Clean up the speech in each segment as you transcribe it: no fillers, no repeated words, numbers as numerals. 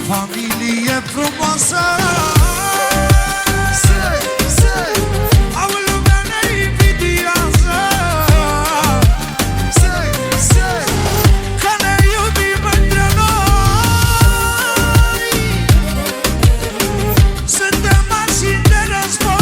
familie frumoasă. Au lumea ne invidiază, că ne iubim între noi. Suntem mașini de război.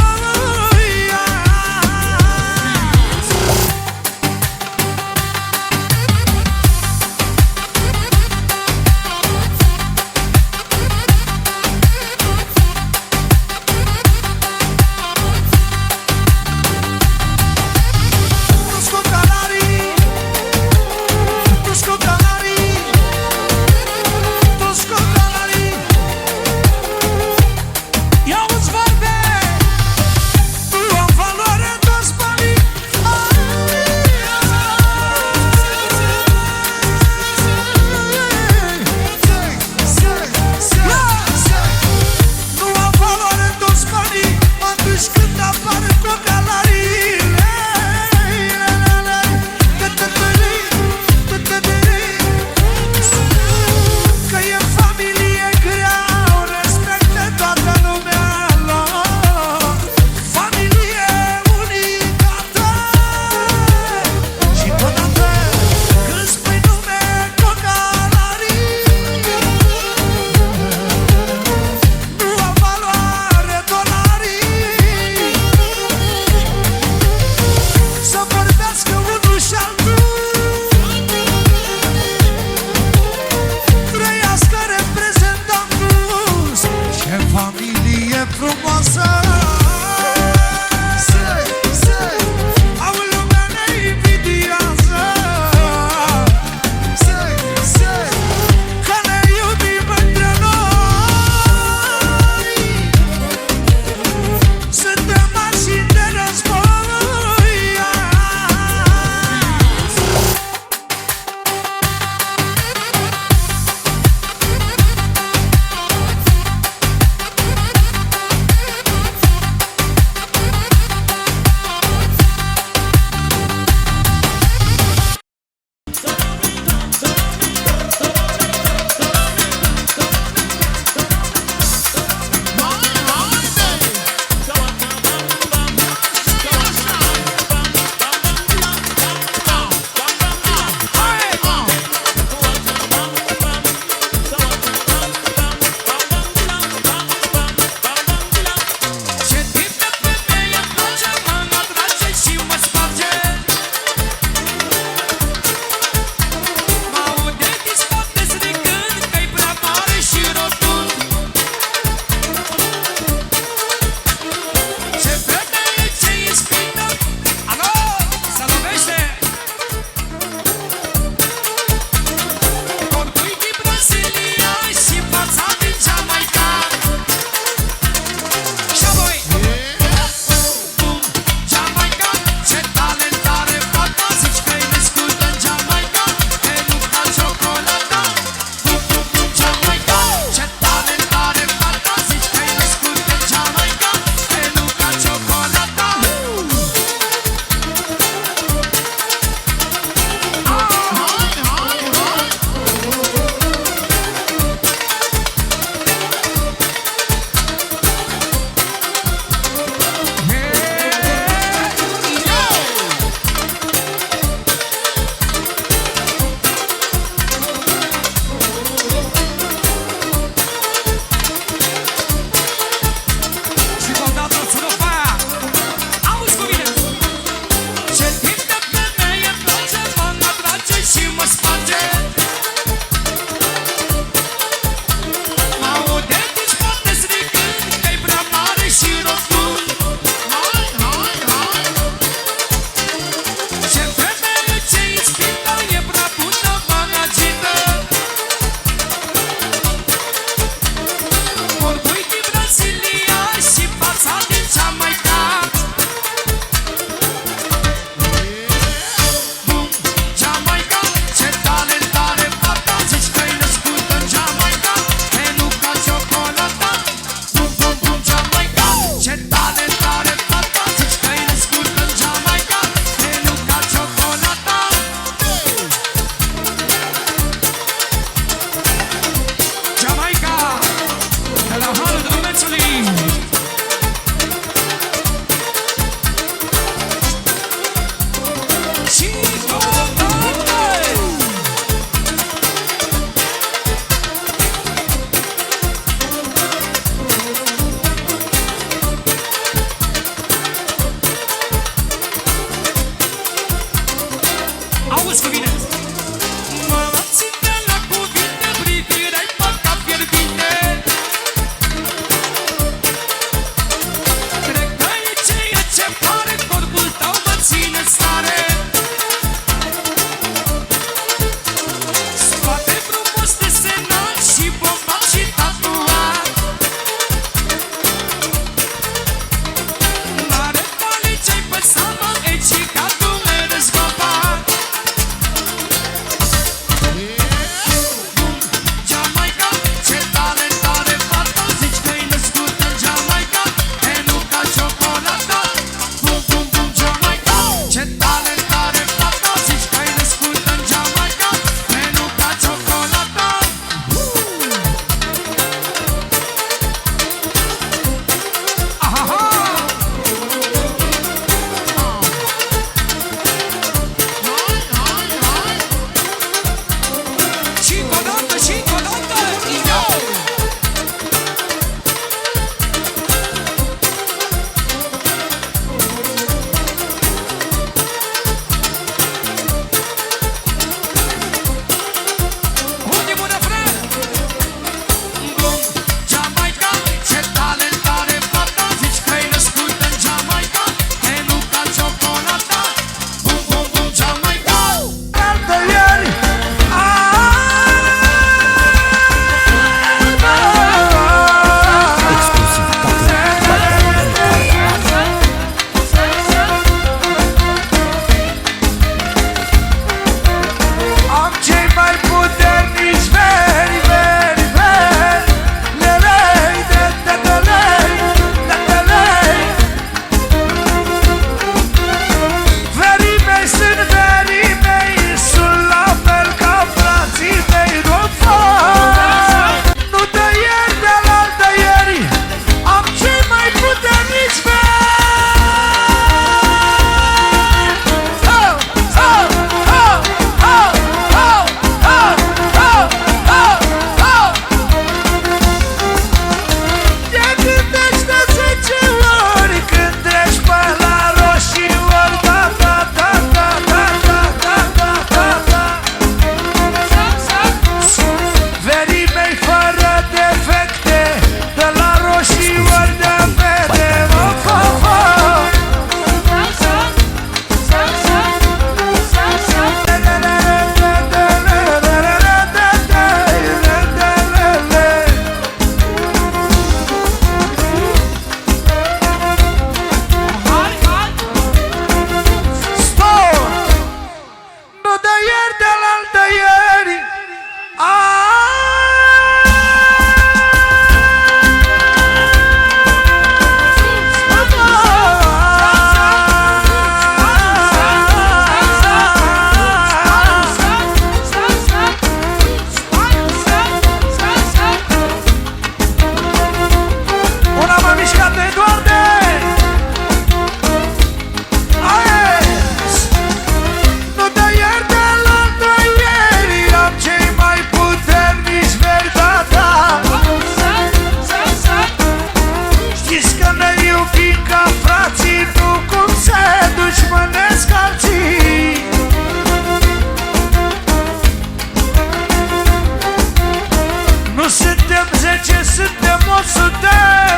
10 suntem 100,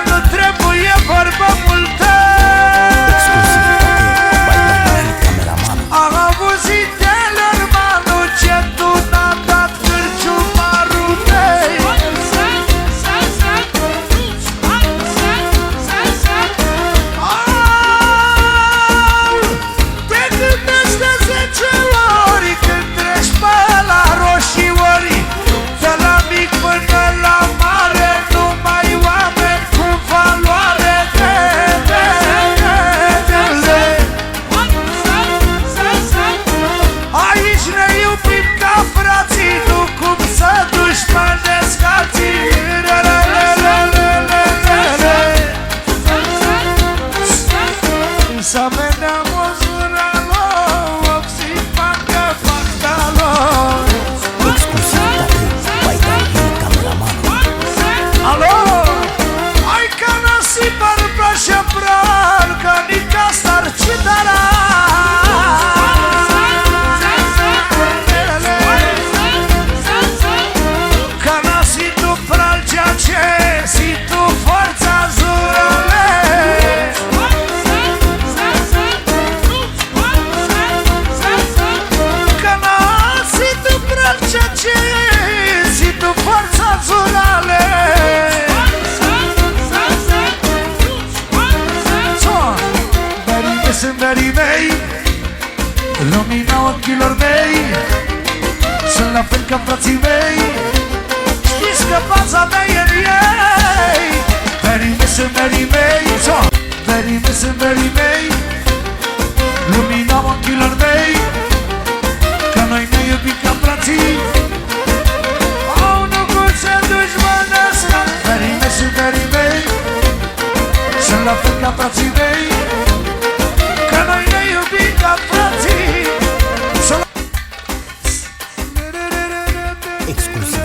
nu trebuie vorba multă. Am auzit de lărmanul ce tu n-a dat cârciumarul tăi. Te gândești de 10 ori când treci pe la roșii ori. De la mic până la mare, numai oameni cu valoare. Aici ne iubim ca frații, nu cum să dușmanesc alții. Să veneam o zura lor, obții facă factalor. Alo, ai ca nasi barba și brar, ca nica starcidara. Ca nasi tu pralcea ce, si tu forța zurale. Ca nasi tu pralcea ce, si tu forța zurale. Sunt verii mei, lumina ochilor mei, sunt la fel ca frații mei. Știți că baza mea e în ei. Verii mei sunt verii mei, verii mei sunt verii mei, lumina ochilor mei, că noi ne iubim ca frații. Au nu cum să dușmanesc. Verii mei sunt verii mei, sunt la fel ca frații mei, că noi ne iubim ca frații. Exclusiv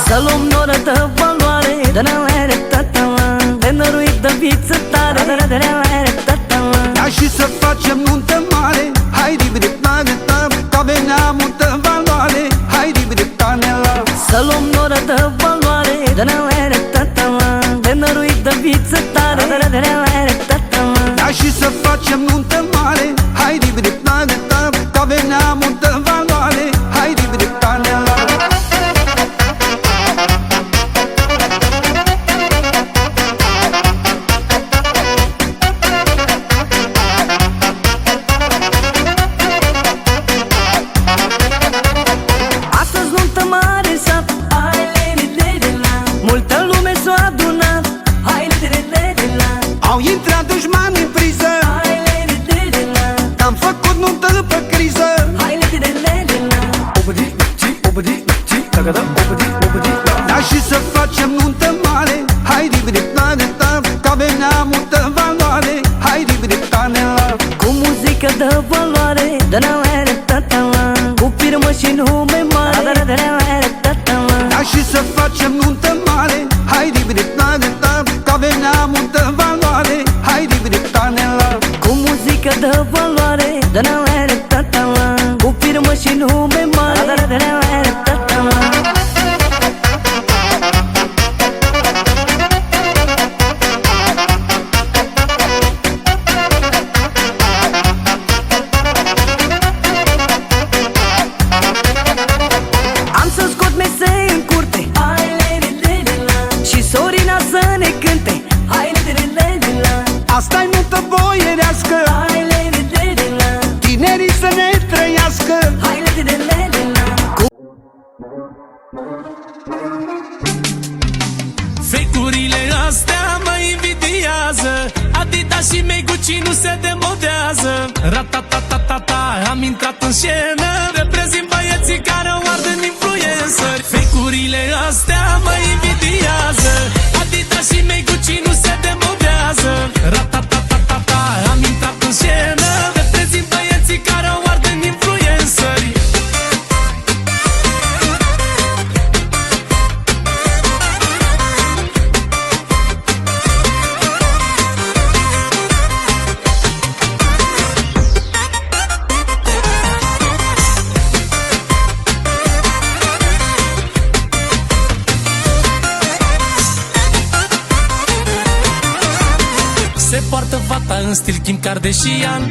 Să luăm noră de valoare, de-ne are tătălă, de năruit de viță tare, de-ne are tătălă. Ia și să facem nuntă mare, hai dibri-tane-ta, că venea multă valoare, hai dibri-tane-la. Să luăm noră de valoare, de-ne are tătălă, de năruit de viță tare, de-ne are tătălă. Ia și să facem nuntă mare, hai dibri-tane-ta, că venea multă valoare, hai dibri-tane-la. Au intrat dușmani în priză, am făcut nuntă pe criză. Ia și să facem nuntă mare, hai dibri-tane-ta, că venea multă valoare, hai dibri-tane-la. Cu muzică de valoare, de-ne are tătălă, cu firmă și nume mare, de-ne are tătălă. Ia și să facem nuntă mare, hai dibri-tane-ta, că venea multă valoare, hai dibri-tane-la. Cu muzică de valoare, de-ne are tătălă, cu firmă și nume mare, de-ne are tătălă. Am să scot mese în curte și Sorina să ne cânte. Asta-i nuntă boierească, tinerii să ne trăiască. Fecurile astea mă invidiază, Adidas și mei Gucci nu se demodează. Ratatatatata, am intrat în scenă, reprezint băieții care o ard în influencer. Fecurile astea mă invidiază, Adidas și mei Gucci nu se demodează. Ratatatatata, am intrat în scenă, reprezint băieții care o ard în influenceri. Se poartă fata în stil Kim Kardashian,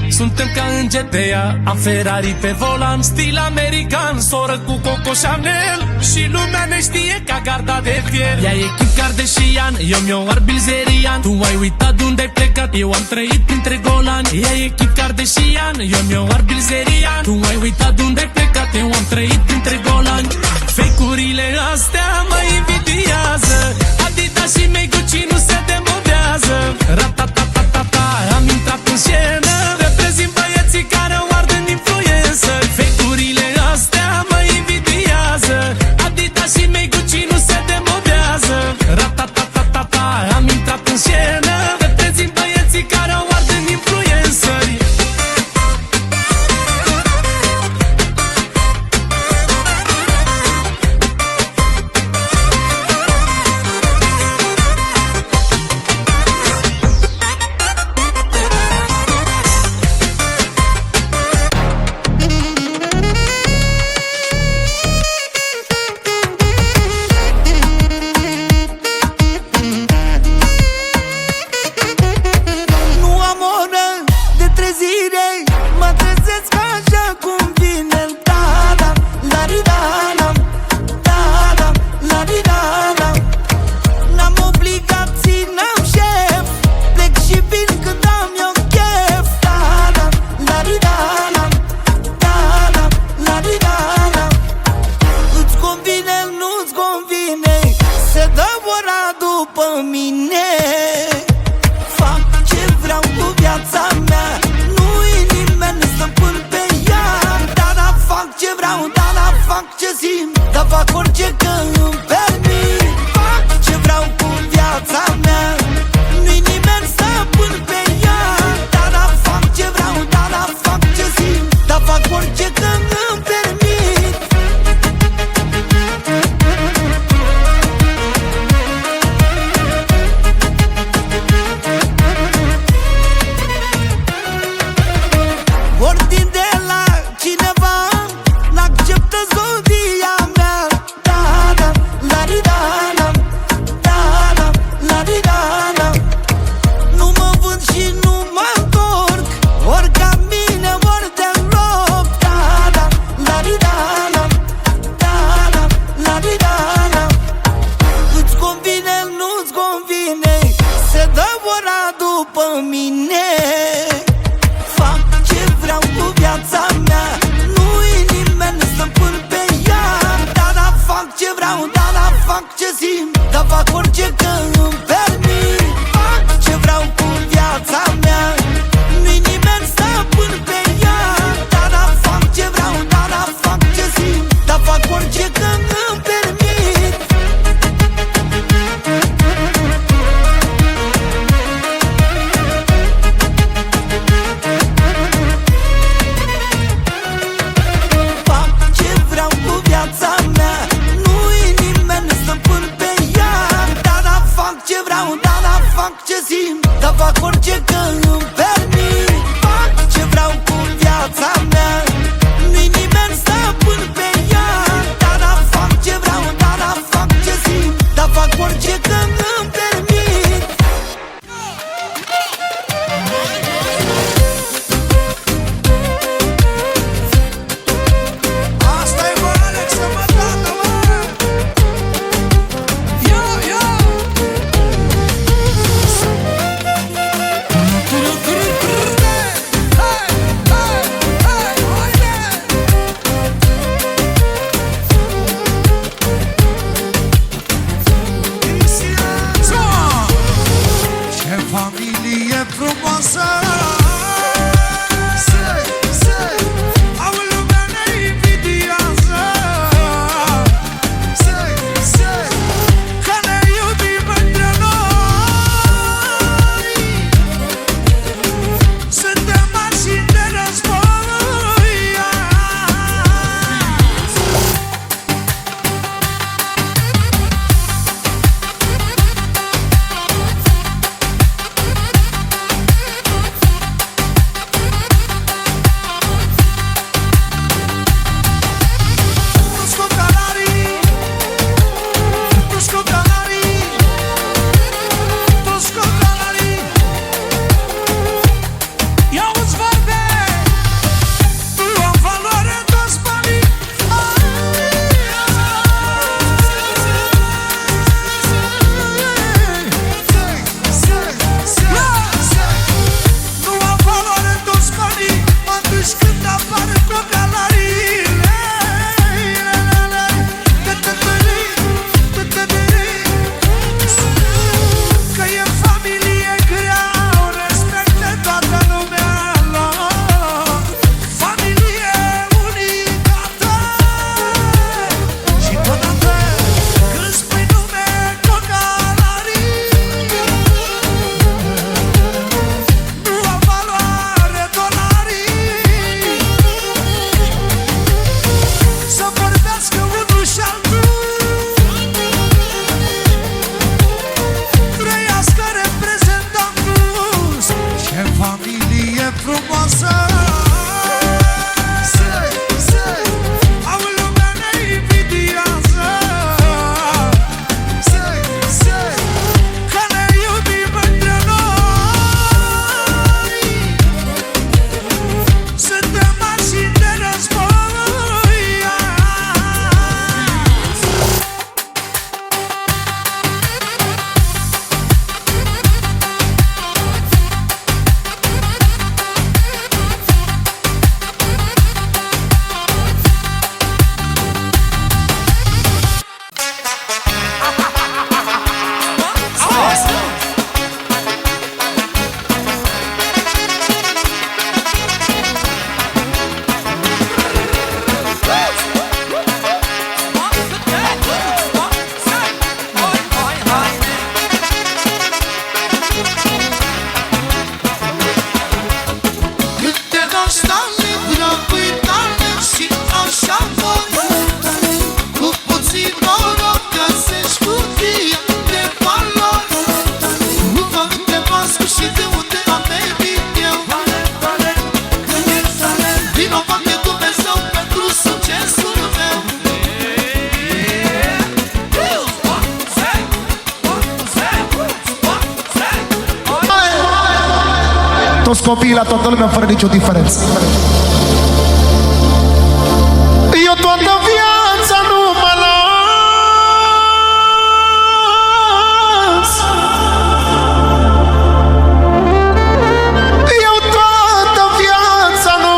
suntem ca în GTA, am Ferrari pe volan, stil american, soră cu Coco Chanel, și lumea ne știe ca garda de fier. Ea e Kim Kardashian, eu mi-o ar bilzerian, tu ai uitat de unde ai plecat, eu am trăit printre golani. Ea e Kim Kardashian, eu mi-o ar bilzerian, tu ai uitat de unde ai plecat, eu am trăit printre golani. Fake-urile astea mă invidiază, Adidas și mei Gucci nu se demodează. Ratatatatata, am intrat în scenă, reprezint băieții care o ard în influencer. Fake-urile astea mă invidiază, Adidas și mei Gucci nu se demodează. Ratatatatata, am intrat în scenă, reprezint băieții care o ard în influenceri. toți copiii, la toată lumea, fără nicio diferență. Eu toată viața nu mă las. Eu toată viața nu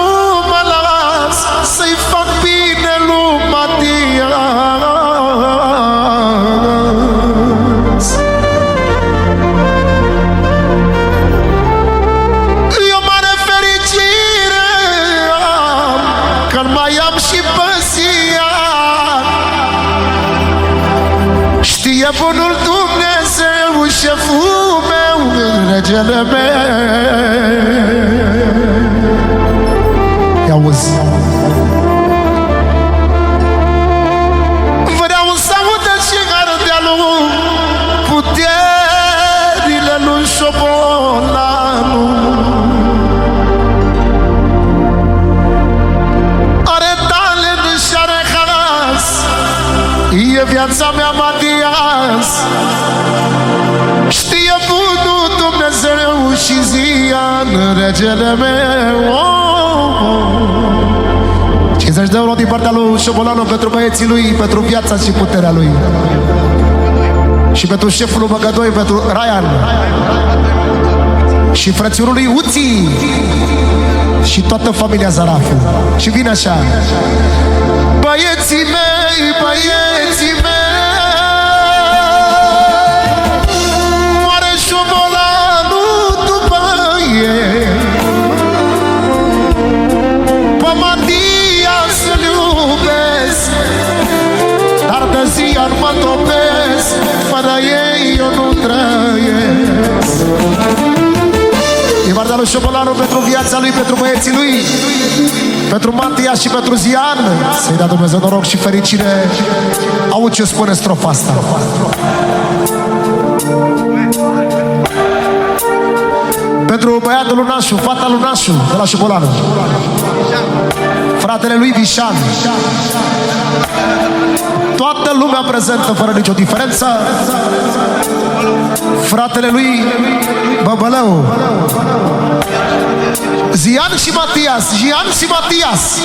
mă las să-i fac bine lui Matias. Eu mare fericire am, că-l mai am și pe Zian. Știe bunul Dumnezeu, șeful meu, regele meu. I-auzi. Vreau să audă și gardealul puterile lui Șobolanu. Are talent și are has, e viața mea Matias. Știe bunul Dumnezeu și Zian, regele meu. 50 de euro din partea lui Șobolanu pentru băieții lui, pentru viața și puterea lui. Și pentru șeful lui Băgădoi, pentru Ryan. Și frățiorul lui Uții. Și toată familia Zarafu. Și vine așa. Băieții mei, băieții mei, moare Șobolanu după ei. Pe Matias să-l iubesc, dar de Zian mă topesc, fără ei eu nu trăiesc. Din partea lui Șobolanu pentru viața lui, pentru băieții lui, pentru Matias și pentru Zian. Să-i dea Dumnezeu noroc și fericire. Auzi ce spune strofa asta. Pentru băiatul lui Nașu, fata lui Nașu, de la Șobolanu, fratele lui Vișan, toată lumea prezentă fără nicio diferență, fratele lui Băbălău, Zian și Matias, Zian și Matias.